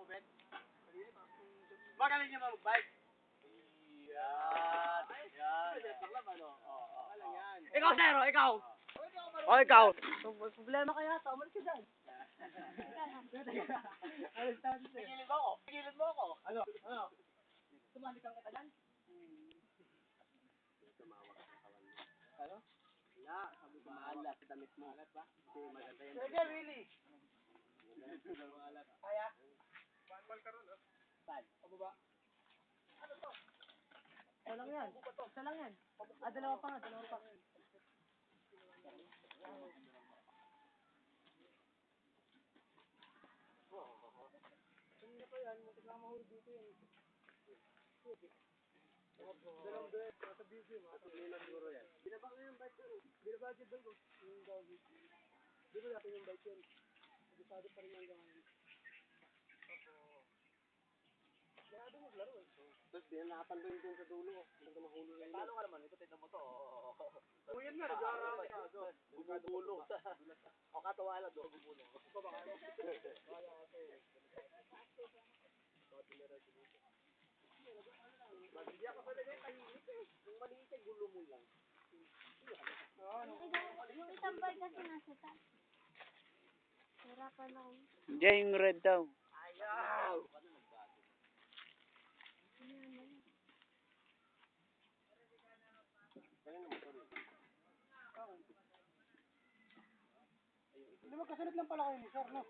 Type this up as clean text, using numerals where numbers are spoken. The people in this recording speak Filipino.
mo, Ben? Magaling niya mag-bike. Yan. Ikaw, Zero, ikaw. O, ikaw. Problema kaya, tama ka dyan. Pigilid mo ako. Pigilid mo ako. Ano? Tumalikan kita dyan? Ano? Wala, sabi ko maalat sa damit mo. Maalat ba? Hindi, maganda yan. Sige, really? Kaya? Panmal ka ron, Saan? Abo ba? Ano to? Isa lang yan. Isa lang yan. Dalawa pa nga, dalawa pa. Hindi pa yan, matik na mahuli dito yan. Dalawang doon, nasa video, mga siguro yan. Binaba nga yung bike ko. Binaba yung bike ko. Di ba natin yung bike yun? Abisado pa rin yung gawin. Marado maglaro eh. Tapos nakapandun doon sa dulo. Hindi mahulog na yun. Paano ka naman? Ito tignan mo to. O yan nga, nag-aaral ka. Bumubulong. O katawa lang doon, bumubulong. Ito ba kayo? Kaya kasi. Hindi ako pala kayo tahimik eh. Yung maliit ay gulo mo lang. Yung isang bike kasi nasa taas. Hirapan ako. Hindi, yung red daw. Ayaw! Hindi magkasunod lang pala kayo ni Sir, no?